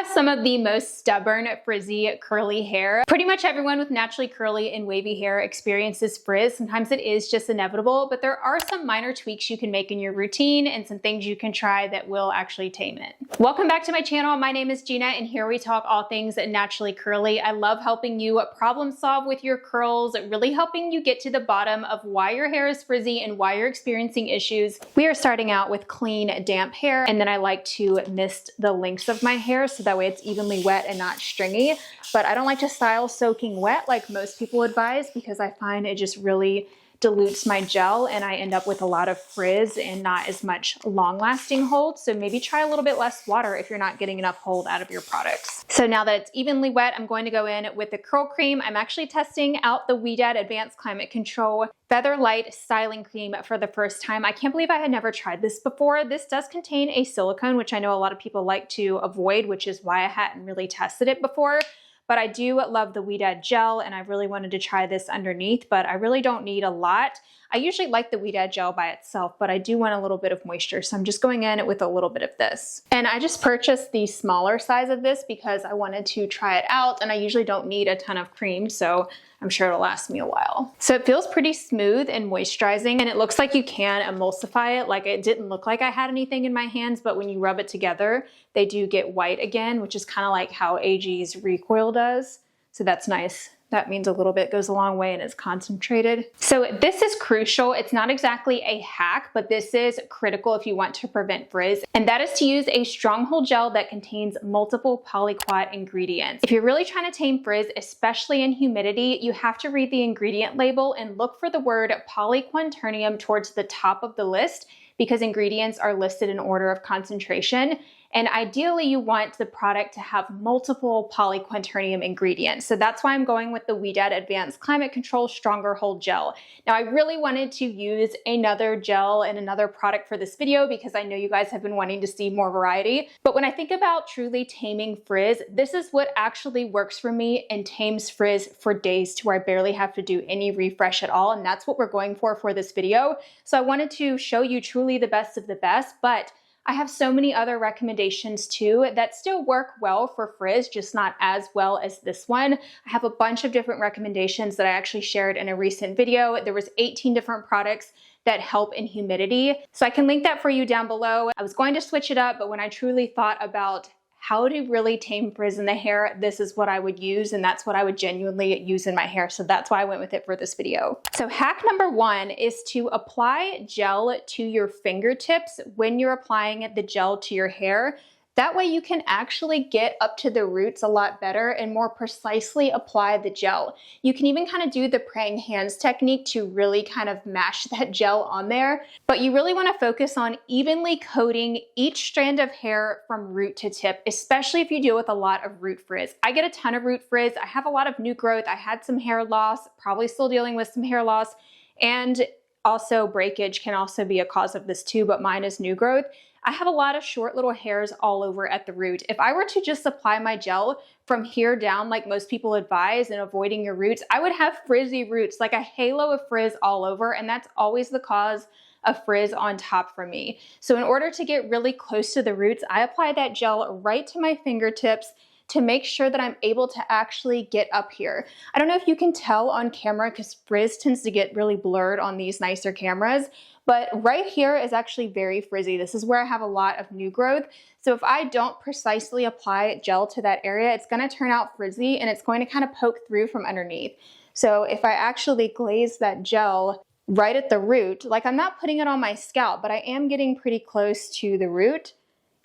has some of the most stubborn, frizzy, curly hair. Pretty much everyone with naturally curly and wavy hair experiences frizz. Sometimes it is just inevitable, but there are some minor tweaks you can make in your routine and some things you can try that will actually tame it. Welcome back to my channel. My name is Gina, and here we talk all things naturally curly. I love helping you problem solve with your curls, really helping you get to the bottom of why your hair is frizzy and why you're experiencing issues. We are starting out with clean, damp hair, and then I like to mist the lengths of my hair so that way it's evenly wet and not stringy. But I don't like to style soaking wet like most people advise because I find it just really dilutes my gel and I end up with a lot of frizz and not as much long-lasting hold. So maybe try a little bit less water if you're not getting enough hold out of your products. So now that it's evenly wet, I'm going to go in with the curl cream. I'm actually testing out the Ouidad Advanced Climate Control Feather Light Styling Cream for the first time. I can't believe I had never tried this before. This does contain a silicone, which I know a lot of people like to avoid, which is why I hadn't really tested it before. But I do love the Ouidad gel, and I really wanted to try this underneath, but I really don't need a lot. I usually like the Ouidad gel by itself, but I do want a little bit of moisture, so I'm just going in with a little bit of this. And I just purchased the smaller size of this because I wanted to try it out, and I usually don't need a ton of cream, so I'm sure it'll last me a while. So it feels pretty smooth and moisturizing, and it looks like you can emulsify it. Like, it didn't look like I had anything in my hands, but when you rub it together, they do get white again, which is kind of like how AG's recoil does. So that's nice. That means a little bit goes a long way and it's concentrated. So this is crucial. It's not exactly a hack, but this is critical if you want to prevent frizz. And that is to use a stronghold gel that contains multiple polyquat ingredients. If you're really trying to tame frizz, especially in humidity, you have to read the ingredient label and look for the word polyquaternium towards the top of the list because ingredients are listed in order of concentration. And ideally, you want the product to have multiple polyquaternium ingredients. So that's why I'm going with the Ouidad Advanced Climate Control Stronger Hold Gel. Now, I really wanted to use another gel and another product for this video because I know you guys have been wanting to see more variety. But when I think about truly taming frizz, this is what actually works for me and tames frizz for days to where I barely have to do any refresh at all. And that's what we're going for this video. So I wanted to show you truly the best of the best, but I have so many other recommendations too that still work well for frizz, just not as well as this one. I have a bunch of different recommendations that I actually shared in a recent video. There was 18 different products that help in humidity. So I can link that for you down below. I was going to switch it up, but when I truly thought about how to really tame frizz in the hair, this is what I would use, and that's what I would genuinely use in my hair. So that's why I went with it for this video. So hack number one is to apply gel to your fingertips when you're applying the gel to your hair. That way you can actually get up to the roots a lot better and more precisely apply the gel. You can even kind of do the praying hands technique to really kind of mash that gel on there, but you really want to focus on evenly coating each strand of hair from root to tip, especially if you deal with a lot of root frizz. I get a ton of root frizz. I have a lot of new growth. I had some hair loss, probably still dealing with some hair loss, and also breakage can also be a cause of this too, but mine is new growth. I have a lot of short little hairs all over at the root. If I were to just apply my gel from here down like most people advise and avoiding your roots, I would have frizzy roots, like a halo of frizz all over, and that's always the cause of frizz on top for me. So in order to get really close to the roots, I apply that gel right to my fingertips to make sure that I'm able to actually get up here. I don't know if you can tell on camera because frizz tends to get really blurred on these nicer cameras, but right here is actually very frizzy. This is where I have a lot of new growth. So if I don't precisely apply gel to that area, it's gonna turn out frizzy and it's going to kind of poke through from underneath. So if I actually glaze that gel right at the root, like I'm not putting it on my scalp, but I am getting pretty close to the root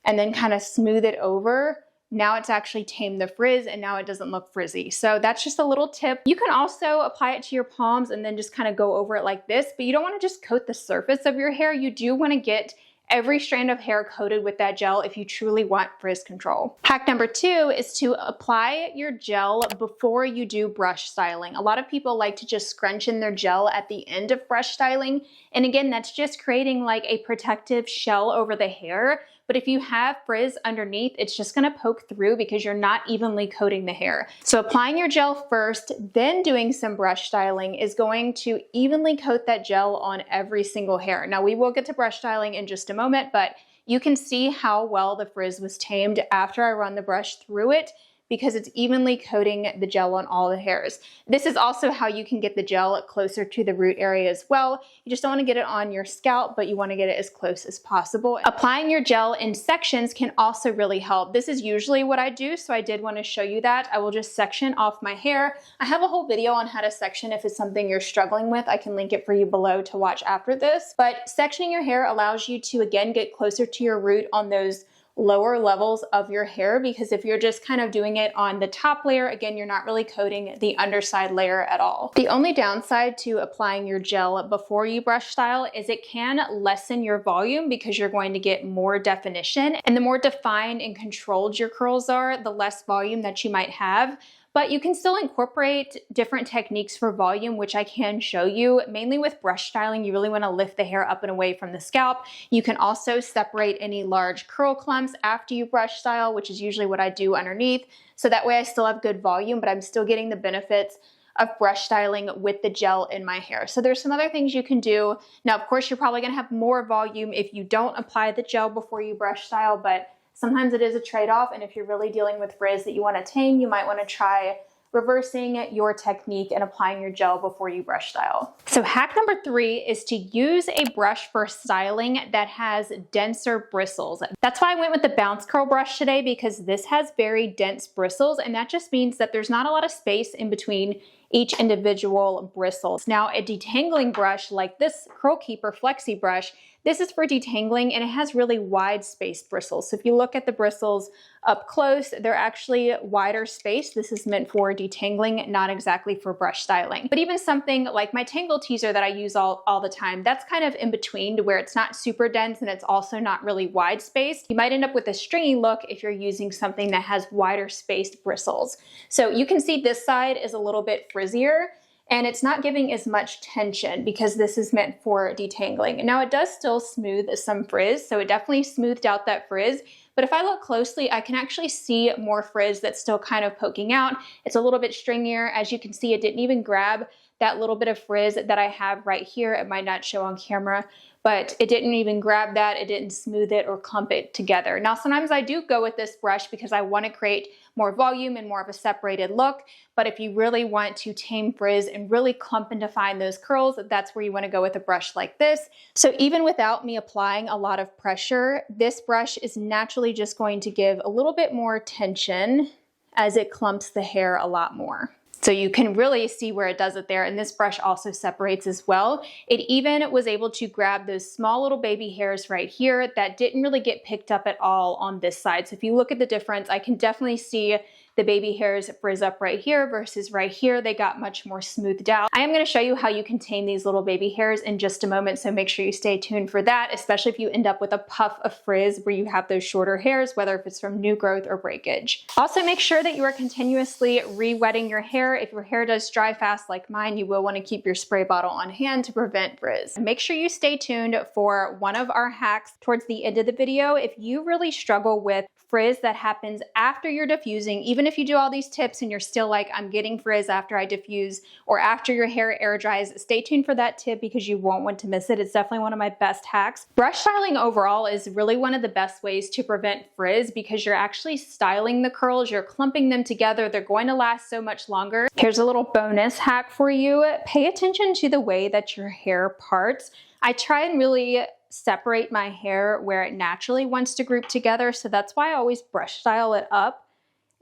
and then kind of smooth it over, now it's actually tamed the frizz and now it doesn't look frizzy. So that's just a little tip. You can also apply it to your palms and then just kind of go over it like this, but you don't want to just coat the surface of your hair. You do want to get every strand of hair coated with that gel if you truly want frizz control. Hack number two is to apply your gel before you do brush styling. A lot of people like to just scrunch in their gel at the end of brush styling. And again, that's just creating like a protective shell over the hair. But if you have frizz underneath, it's just gonna poke through because you're not evenly coating the hair. So applying your gel first, then doing some brush styling is going to evenly coat that gel on every single hair. Now we will get to brush styling in just a moment, but you can see how well the frizz was tamed after I run the brush through it, because it's evenly coating the gel on all the hairs. This is also how you can get the gel closer to the root area as well. You just don't want to get it on your scalp, but you want to get it as close as possible. Applying your gel in sections can also really help. This is usually what I do, so I did want to show you that. I will just section off my hair. I have a whole video on how to section if it's something you're struggling with. I can link it for you below to watch after this. But sectioning your hair allows you to, again, get closer to your root on those lower levels of your hair, because if you're just kind of doing it on the top layer, again, you're not really coating the underside layer at all. The only downside to applying your gel before you brush style is it can lessen your volume, because you're going to get more definition, and the more defined and controlled your curls are, the less volume that you might have. But you can still incorporate different techniques for volume, which I can show you. Mainly with brush styling, you really want to lift the hair up and away from the scalp. You can also separate any large curl clumps after you brush style, which is usually what I do underneath. So that way I still have good volume, but I'm still getting the benefits of brush styling with the gel in my hair. So there's some other things you can do. Now, of course, you're probably going to have more volume if you don't apply the gel before you brush style, but sometimes it is a trade-off, and if you're really dealing with frizz that you want to tame, you might want to try reversing your technique and applying your gel before you brush style. So hack number 3 is to use a brush for styling that has denser bristles. That's why I went with the bounce curl brush today, because this has very dense bristles, and that just means that there's not a lot of space in between each individual bristles. Now, a detangling brush like this Curl Keeper Flexi brush, this is for detangling, and it has really wide spaced bristles. So if you look at the bristles up close, they're actually wider spaced. This is meant for detangling, not exactly for brush styling. But even something like my Tangle Teaser that I use all the time, that's kind of in between, to where it's not super dense and it's also not really wide spaced. You might end up with a stringy look if you're using something that has wider spaced bristles. So you can see this side is a little bit frizzier, and it's not giving as much tension because this is meant for detangling. Now, it does still smooth some frizz, so it definitely smoothed out that frizz. But if I look closely, I can actually see more frizz that's still kind of poking out. It's a little bit stringier. As you can see, it didn't even grab that little bit of frizz that I have right here. It might not show on camera, but it didn't even grab that. It didn't smooth it or clump it together. Now, sometimes I do go with this brush because I want to create more volume and more of a separated look. But if you really want to tame frizz and really clump and define those curls, that's where you want to go with a brush like this. So even without me applying a lot of pressure, this brush is naturally just going to give a little bit more tension as it clumps the hair a lot more. So you can really see where it does it there, and this brush also separates as well. It even was able to grab those small little baby hairs right here that didn't really get picked up at all on this side. So if you look at the difference, I can definitely see the baby hairs frizz up right here versus right here. They got much more smoothed out. I am going to show you how you can tame these little baby hairs in just a moment, so make sure you stay tuned for that, especially if you end up with a puff of frizz where you have those shorter hairs, whether if it's from new growth or breakage. Also, make sure that you are continuously re-wetting your hair. If your hair does dry fast like mine, you will want to keep your spray bottle on hand to prevent frizz. Make sure you stay tuned for one of our hacks towards the end of the video. If you really struggle with frizz that happens after you're diffusing, even if you do all these tips and you're still like, I'm getting frizz after I diffuse, or after your hair air dries, stay tuned for that tip because you won't want to miss it. It's definitely one of my best hacks. Brush styling overall is really one of the best ways to prevent frizz because you're actually styling the curls, you're clumping them together, they're going to last so much longer. Here's a little bonus hack for you. Pay attention to the way that your hair parts. I try and really separate my hair where it naturally wants to group together. So that's why I always brush style it up,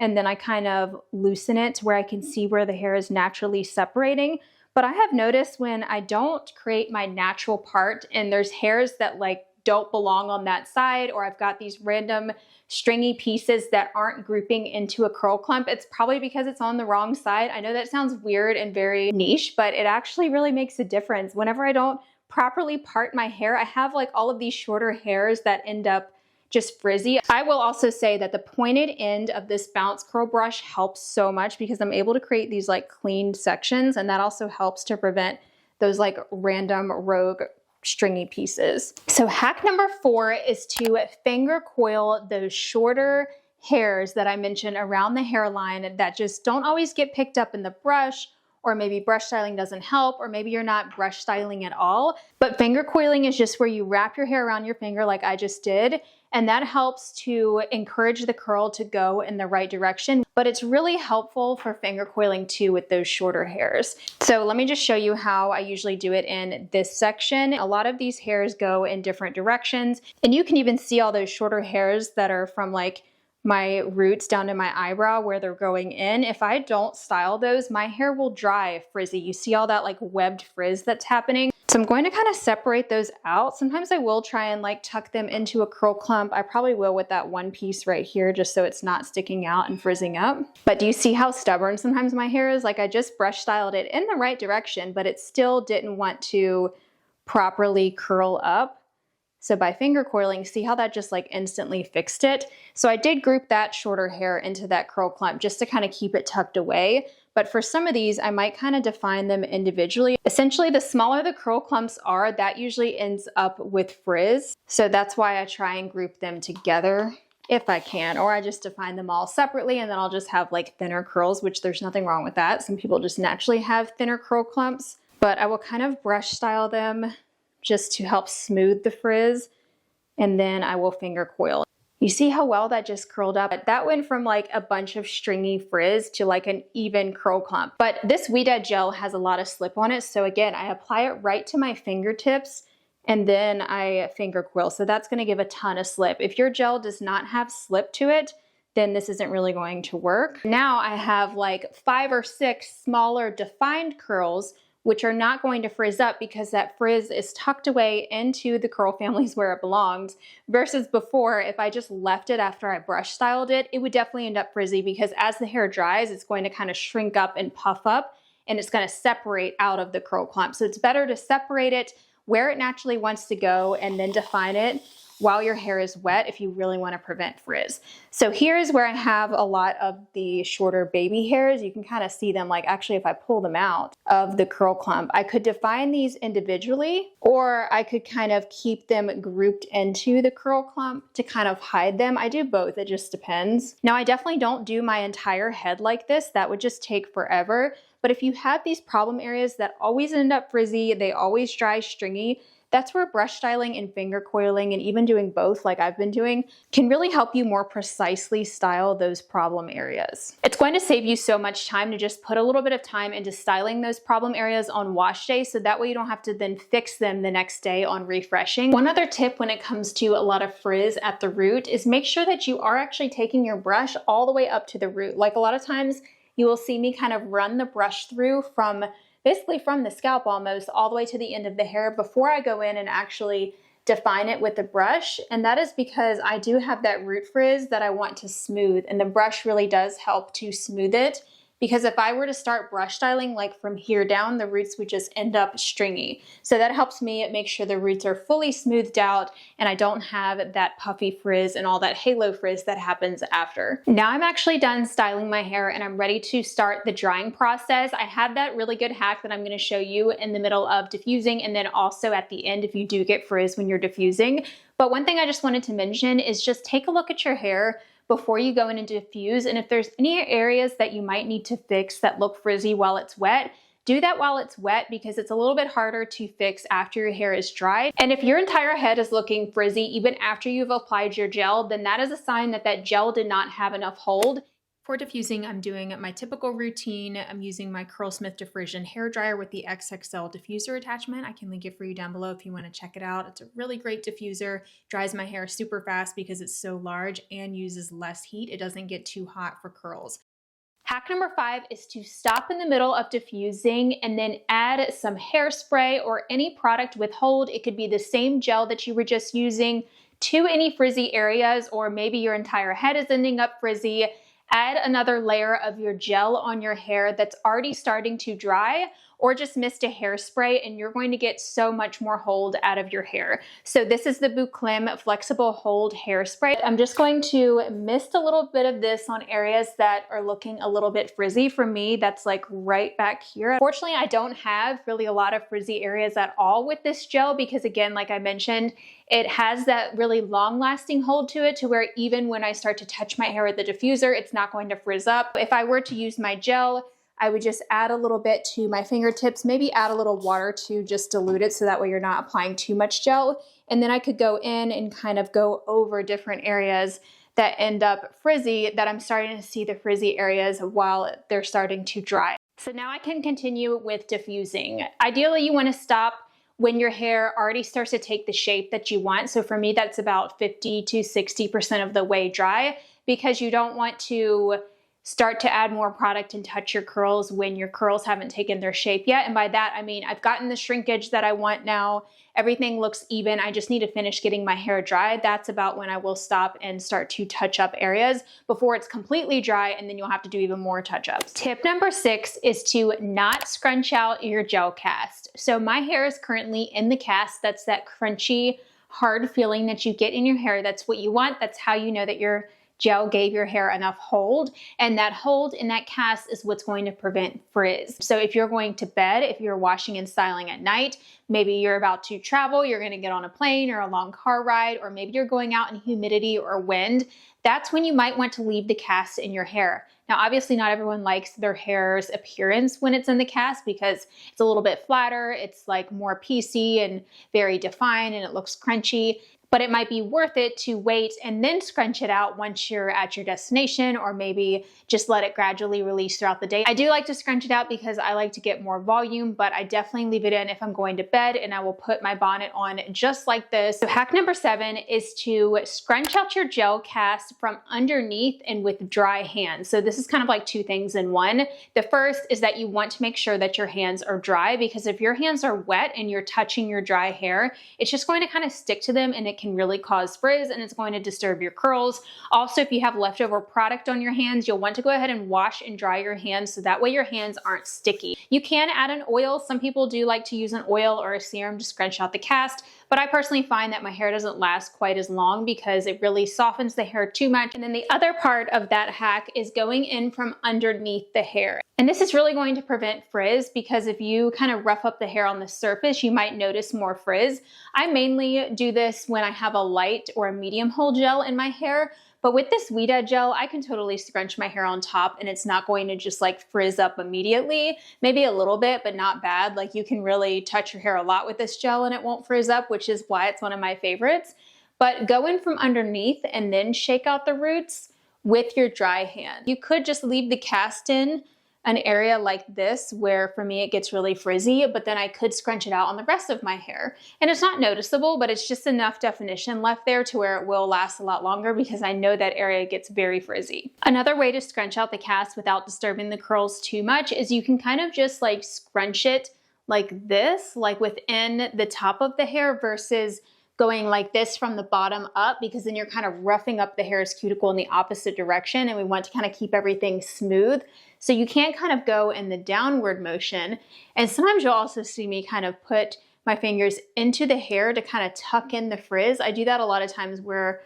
and then I kind of loosen it to where I can see where the hair is naturally separating. But I have noticed when I don't create my natural part and there's hairs that like don't belong on that side, or I've got these random stringy pieces that aren't grouping into a curl clump, it's probably because it's on the wrong side. I know that sounds weird and very niche, but it actually really makes a difference. Whenever I don't properly part my hair, I have like all of these shorter hairs that end up just frizzy. I will also say that the pointed end of this bounce curl brush helps so much because I'm able to create these like cleaned sections, and that also helps to prevent those like random rogue stringy pieces. So hack number 4 is to finger coil those shorter hairs that I mentioned around the hairline that just don't always get picked up in the brush, or maybe brush styling doesn't help, or maybe you're not brush styling at all. But finger coiling is just where you wrap your hair around your finger like I just did, and that helps to encourage the curl to go in the right direction. But it's really helpful for finger coiling too with those shorter hairs. So let me just show you how I usually do it in this section. A lot of these hairs go in different directions, and you can even see all those shorter hairs that are from like my roots down to my eyebrow where they're going in. If I don't style those, my hair will dry frizzy. You see all that like webbed frizz that's happening. So I'm going to kind of separate those out. Sometimes I will try and like tuck them into a curl clump. I probably will with that one piece right here just so it's not sticking out and frizzing up. But do you see how stubborn sometimes my hair is? Like I just brush styled it in the right direction, but it still didn't want to properly curl up. So by finger coiling, see how that just like instantly fixed it? So I did group that shorter hair into that curl clump just to kind of keep it tucked away. But for some of these, I might kind of define them individually. Essentially, the smaller the curl clumps are, that usually ends up with frizz. So that's why I try and group them together if I can, or I just define them all separately and then I'll just have like thinner curls, which there's nothing wrong with that. Some people just naturally have thinner curl clumps, but I will kind of brush style them just to help smooth the frizz, and then I will finger coil. You see how well that just curled up? That went from like a bunch of stringy frizz to like an even curl clump. But this Ouidad gel has a lot of slip on it. So again, I apply it right to my fingertips and then I finger coil. So that's gonna give a ton of slip. If your gel does not have slip to it, then this isn't really going to work. Now I have like 5 or 6 smaller defined curls which are not going to frizz up because that frizz is tucked away into the curl families where it belongs, versus before, if I just left it after I brush styled it, it would definitely end up frizzy because as the hair dries, it's going to kind of shrink up and puff up and it's going to separate out of the curl clump. So it's better to separate it where it naturally wants to go and then define it while your hair is wet if you really want to prevent frizz. So here's where I have a lot of the shorter baby hairs. You can kind of see them, like actually if I pull them out of the curl clump, I could define these individually or I could kind of keep them grouped into the curl clump to kind of hide them. I do both, it just depends. Now I definitely don't do my entire head like this. That would just take forever. But if you have these problem areas that always end up frizzy, they always dry stringy, that's where brush styling and finger coiling and even doing both like I've been doing can really help you more precisely style those problem areas. It's going to save you so much time to just put a little bit of time into styling those problem areas on wash day so that way you don't have to then fix them the next day on refreshing. One other tip when it comes to a lot of frizz at the root is make sure that you are actually taking your brush all the way up to the root. Like a lot of times you will see me kind of run the brush through from basically from the scalp almost all the way to the end of the hair before I go in and actually define it with the brush. And that is because I do have that root frizz that I want to smooth, and the brush really does help to smooth it. Because if I were to start brush styling like from here down, the roots would just end up stringy. So that helps me make sure the roots are fully smoothed out and I don't have that puffy frizz and all that halo frizz that happens after. Now I'm actually done styling my hair and I'm ready to start the drying process. I have that really good hack that I'm going to show you in the middle of diffusing and then also at the end if you do get frizz when you're diffusing. But one thing I just wanted to mention is just take a look at your hair before you go in and diffuse, and if there's any areas that you might need to fix that look frizzy while it's wet, do that while it's wet because it's a little bit harder to fix after your hair is dry. And if your entire head is looking frizzy even after you've applied your gel, then that is a sign that that gel did not have enough hold. For diffusing, I'm doing my typical routine. I'm using my Curlsmith Diffusion hair dryer with the XXL diffuser attachment. I can link it for you down below if you want to check it out. It's a really great diffuser, dries my hair super fast because it's so large and uses less heat. It doesn't get too hot for curls. Hack number 5 is to stop in the middle of diffusing and then add some hairspray or any product with hold. It could be the same gel that you were just using to any frizzy areas, or maybe your entire head is ending up frizzy. Add another layer of your gel on your hair that's already starting to dry, or just mist a hairspray and you're going to get so much more hold out of your hair. So this is the Bouclim Flexible Hold Hairspray. I'm just going to mist a little bit of this on areas that are looking a little bit frizzy. For me, that's like right back here. Fortunately, I don't have really a lot of frizzy areas at all with this gel because again, like I mentioned, it has that really long-lasting hold to it to where even when I start to touch my hair with the diffuser, it's not going to frizz up. If I were to use my gel, I would just add a little bit to my fingertips, maybe add a little water to just dilute it so that way you're not applying too much gel. And then I could go in and kind of go over different areas that end up frizzy, that I'm starting to see the frizzy areas while they're starting to dry. So now I can continue with diffusing. Ideally, you want to stop when your hair already starts to take the shape that you want. So for me, that's about 50 to 60% of the way dry, because you don't want to start to add more product and touch your curls when your curls haven't taken their shape yet. And by that, I mean, I've gotten the shrinkage that I want now. Everything looks even. I just need to finish getting my hair dry. That's about when I will stop and start to touch up areas before it's completely dry, and then you'll have to do even more touch-ups. Tip number 6 is to not scrunch out your gel cast. So my hair is currently in the cast. That's that crunchy, hard feeling that you get in your hair. That's what you want. That's how you know that your gel gave your hair enough hold, and that hold in that cast is what's going to prevent frizz. So if you're going to bed, if you're washing and styling at night, maybe you're about to travel, you're going to get on a plane or a long car ride, or maybe you're going out in humidity or wind, that's when you might want to leave the cast in your hair. Now, obviously not everyone likes their hair's appearance when it's in the cast because it's a little bit flatter, it's like more piecey and very defined, and it looks crunchy. But it might be worth it to wait and then scrunch it out once you're at your destination, or maybe just let it gradually release throughout the day. I do like to scrunch it out because I like to get more volume, but I definitely leave it in if I'm going to bed, and I will put my bonnet on just like this. So hack number 7 is to scrunch out your gel cast from underneath and with dry hands. So this is kind of like 2 things in one. The first is that you want to make sure that your hands are dry, because if your hands are wet and you're touching your dry hair, it's just going to kind of stick to them, and it can really cause frizz, and it's going to disturb your curls. Also, if you have leftover product on your hands, you'll want to go ahead and wash and dry your hands so that way your hands aren't sticky. You can add an oil. Some people do like to use an oil or a serum to scrunch out the cast, but I personally find that my hair doesn't last quite as long because it really softens the hair too much. And then the other part of that hack is going in from underneath the hair. And this is really going to prevent frizz, because if you kind of rough up the hair on the surface, you might notice more frizz. I mainly do this when I have a light or a medium hold gel in my hair, but with this Ouidad gel, I can totally scrunch my hair on top and it's not going to just like frizz up immediately. Maybe a little bit, but not bad. Like, you can really touch your hair a lot with this gel and it won't frizz up, which is why it's one of my favorites. But go in from underneath and then shake out the roots with your dry hand. You could just leave the cast in an area like this where for me it gets really frizzy, but then I could scrunch it out on the rest of my hair. And it's not noticeable, but it's just enough definition left there to where it will last a lot longer, because I know that area gets very frizzy. Another way to scrunch out the cast without disturbing the curls too much is you can kind of just like scrunch it like this, like within the top of the hair, versus going like this from the bottom up, because then you're kind of roughing up the hair's cuticle in the opposite direction, and we want to kind of keep everything smooth. So you can't kind of go in the downward motion. And sometimes you'll also see me kind of put my fingers into the hair to kind of tuck in the frizz. I do that a lot of times where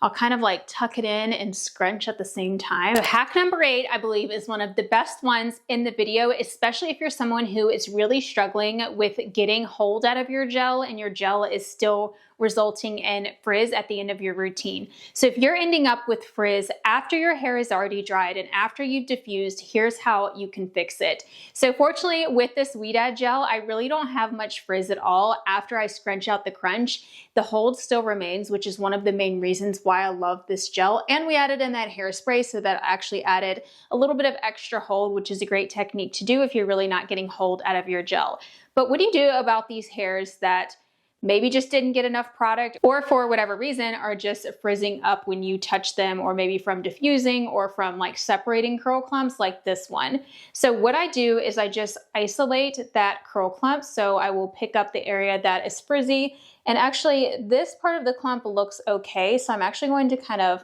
I'll kind of like tuck it in and scrunch at the same time. So hack number 8, I believe, is one of the best ones in the video, especially if you're someone who is really struggling with getting hold out of your gel and your gel is still resulting in frizz at the end of your routine. So if you're ending up with frizz after your hair is already dried and after you've diffused, here's how you can fix it. So fortunately with this Ouidad gel, I really don't have much frizz at all after I scrunch out the crunch. The hold still remains, which is one of the main reasons why I love this gel. And we added in that hairspray, so that actually added a little bit of extra hold, which is a great technique to do if you're really not getting hold out of your gel. But what do you do about these hairs that maybe just didn't get enough product, or for whatever reason are just frizzing up when you touch them, or maybe from diffusing or from like separating curl clumps like this one? So what I do is I just isolate that curl clump. So I will pick up the area that is frizzy, and actually this part of the clump looks okay. So I'm actually going to kind of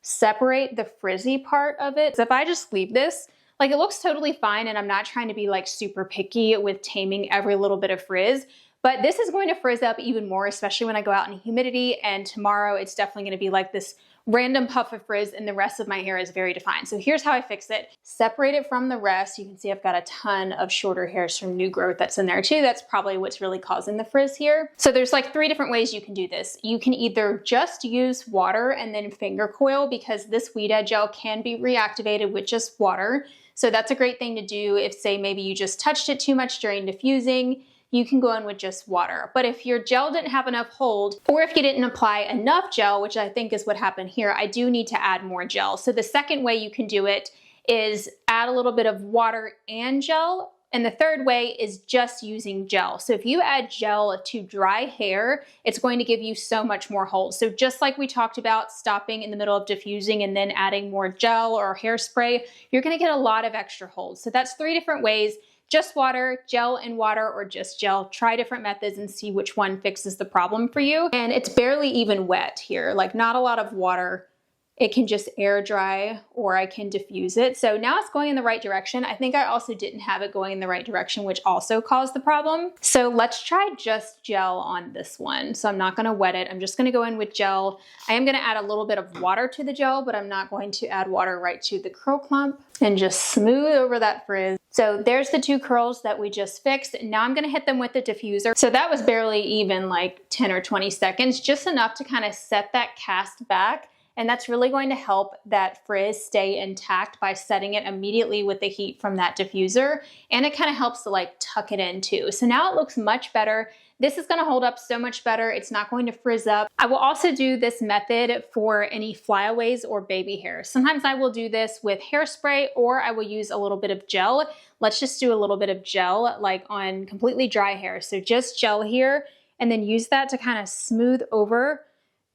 separate the frizzy part of it. So if I just leave this, like, it looks totally fine, and I'm not trying to be like super picky with taming every little bit of frizz. But this is going to frizz up even more, especially when I go out in humidity, and tomorrow it's definitely going to be like this random puff of frizz and the rest of my hair is very defined. So here's how I fix it. Separate it from the rest. You can see I've got a ton of shorter hairs from new growth that's in there too. That's probably what's really causing the frizz here. So there's like 3 different ways you can do this. You can either just use water and then finger coil, because this Ouidad gel can be reactivated with just water. So that's a great thing to do if, say, maybe you just touched it too much during diffusing. You can go in with just water. But if your gel didn't have enough hold, or if you didn't apply enough gel, which I think is what happened here, I do need to add more gel. So the second way you can do it is add a little bit of water and gel. And the third way is just using gel. So if you add gel to dry hair, it's going to give you so much more hold. So just like we talked about stopping in the middle of diffusing and then adding more gel or hairspray, you're gonna get a lot of extra hold. So that's 3 different ways. Just water, gel and water, or just gel. Try different methods and see which one fixes the problem for you. And it's barely even wet here, like not a lot of water. It can just air dry, or I can diffuse it. So now it's going in the right direction. I think I also didn't have it going in the right direction, which also caused the problem. So let's try just gel on this one. So I'm not gonna wet it. I'm just gonna go in with gel. I am gonna add a little bit of water to the gel, but I'm not going to add water right to the curl clump, and just smooth over that frizz. So there's the 2 curls that we just fixed. Now I'm gonna hit them with the diffuser. So that was barely even like 10 or 20 seconds, just enough to kind of set that cast back. And that's really going to help that frizz stay intact by setting it immediately with the heat from that diffuser. And it kind of helps to like tuck it in too. So now it looks much better. This is gonna hold up so much better. It's not going to frizz up. I will also do this method for any flyaways or baby hair. Sometimes I will do this with hairspray, or I will use a little bit of gel. Let's just do a little bit of gel like on completely dry hair. So just gel here, and then use that to kind of smooth over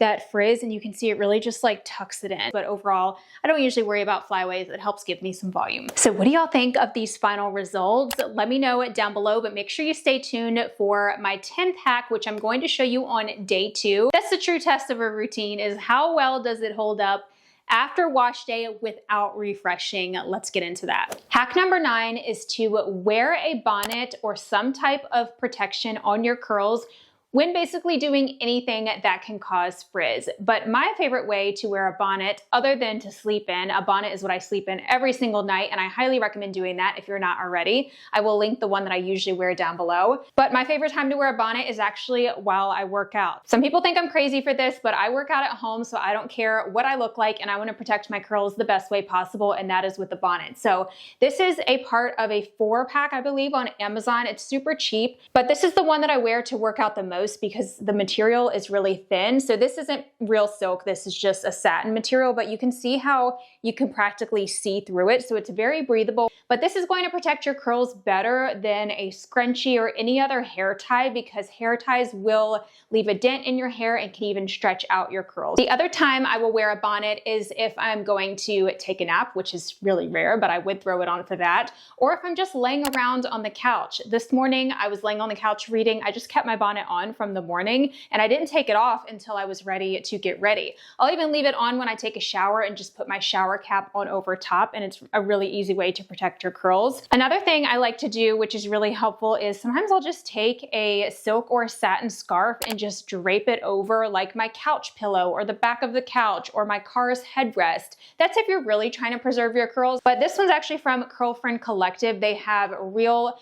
that frizz, and you can see it really just like tucks it in. But overall, I don't usually worry about flyaways. It helps give me some volume. So what do y'all think of these final results? Let me know it down below, but make sure you stay tuned for my 10th hack, which I'm going to show you on day 2. That's the true test of a routine, is how well does it hold up after wash day without refreshing. Let's get into that. Hack number 9 is to wear a bonnet or some type of protection on your curls when basically doing anything that can cause frizz. But my favorite way to wear a bonnet, other than to sleep in, a bonnet is what I sleep in every single night, and I highly recommend doing that if you're not already. I will link the one that I usually wear down below. But my favorite time to wear a bonnet is actually while I work out. Some people think I'm crazy for this, but I work out at home, so I don't care what I look like, and I wanna protect my curls the best way possible, and that is with the bonnet. So this is a part of a 4-pack, I believe, on Amazon. It's super cheap, but this is the one that I wear to work out the most because the material is really thin. So this isn't real silk, this is just a satin material, but you can see how you can practically see through it. So it's very breathable, but this is going to protect your curls better than a scrunchie or any other hair tie, because hair ties will leave a dent in your hair and can even stretch out your curls. The other time I will wear a bonnet is if I'm going to take a nap, which is really rare, but I would throw it on for that, or if I'm just laying around on the couch. This morning I was laying on the couch reading. I just kept my bonnet on from the morning, and I didn't take it off until I was ready to get ready. I'll even leave it on when I take a shower and just put my shower cap on over top, and it's a really easy way to protect your curls. Another thing I like to do, which is really helpful, is sometimes I'll just take a silk or satin scarf and just drape it over like my couch pillow or the back of the couch or my car's headrest. That's if you're really trying to preserve your curls. But this one's actually from Curlfriend Collective. They have real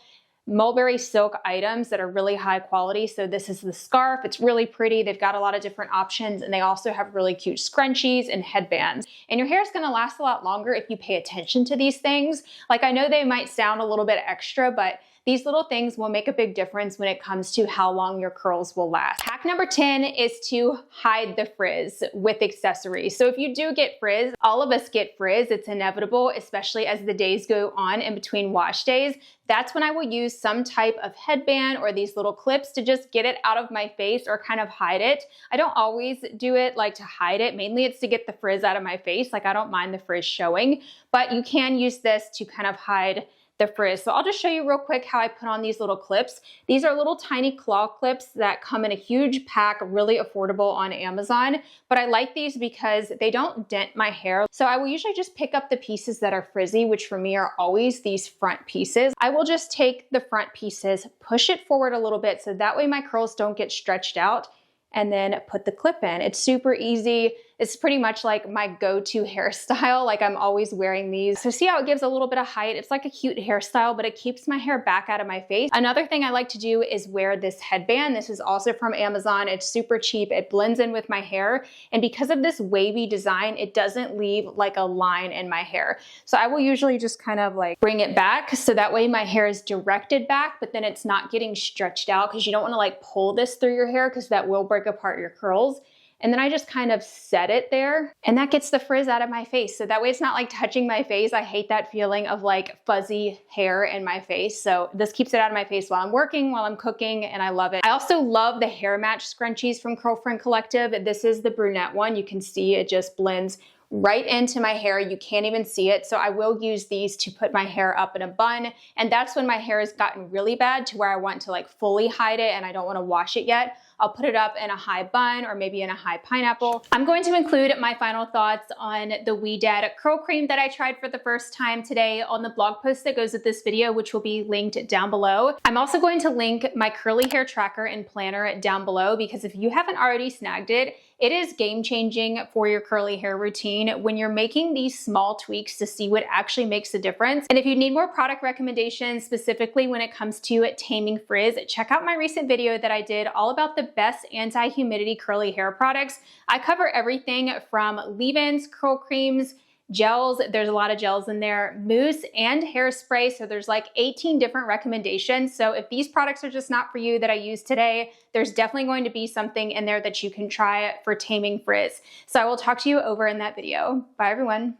mulberry silk items that are really high quality. So this is the scarf. It's really pretty. They've got a lot of different options, and they also have really cute scrunchies and headbands. And your hair is going to last a lot longer if you pay attention to these things. Like, I know they might sound a little bit extra, but these little things will make a big difference when it comes to how long your curls will last. Hack number 10 is to hide the frizz with accessories. So if you do get frizz, all of us get frizz. It's inevitable, especially as the days go on in between wash days. That's when I will use some type of headband or these little clips to just get it out of my face or kind of hide it. I don't always do it like to hide it. Mainly it's to get the frizz out of my face. Like, I don't mind the frizz showing, but you can use this to kind of hide the frizz. So I'll just show you real quick how I put on these little clips. These are little tiny claw clips that come in a huge pack, really affordable on Amazon. But I like these because they don't dent my hair. So I will usually just pick up the pieces that are frizzy, which for me are always these front pieces. I will just take the front pieces, push it forward a little bit so that way my curls don't get stretched out, and then put the clip in. It's super easy. It's pretty much like my go-to hairstyle. Like I'm always wearing these. So see how it gives a little bit of height? It's like a cute hairstyle, but it keeps my hair back out of my face. Another thing I like to do is wear this headband. This is also from Amazon. It's super cheap. It blends in with my hair. And because of this wavy design, it doesn't leave like a line in my hair. So I will usually just kind of like bring it back. So that way my hair is directed back, but then it's not getting stretched out, because you don't want to like pull this through your hair because that will break apart your curls. And then I just kind of set it there, and that gets the frizz out of my face. So that way it's not like touching my face. I hate that feeling of like fuzzy hair in my face. So this keeps it out of my face while I'm working, while I'm cooking, and I love it. I also love the hair match scrunchies from Curlfriend Collective. This is the brunette one. You can see it just blends right into my hair. You can't even see it. So I will use these to put my hair up in a bun. And that's when my hair has gotten really bad to where I want to like fully hide it and I don't want to wash it yet. I'll put it up in a high bun or maybe in a high pineapple. I'm going to include my final thoughts on the Ouidad curl cream that I tried for the first time today on the blog post that goes with this video, which will be linked down below. I'm also going to link my curly hair tracker and planner down below, because if you haven't already snagged it, it is game changing for your curly hair routine when you're making these small tweaks to see what actually makes a difference. And if you need more product recommendations, specifically when it comes to taming frizz, check out my recent video that I did all about the best anti-humidity curly hair products. I cover everything from leave-ins, curl creams, gels, there's a lot of gels in there, mousse, and hairspray. So there's like 18 different recommendations. So if these products are just not for you that I use today, there's definitely going to be something in there that you can try for taming frizz. So I will talk to you over in that video. Bye everyone.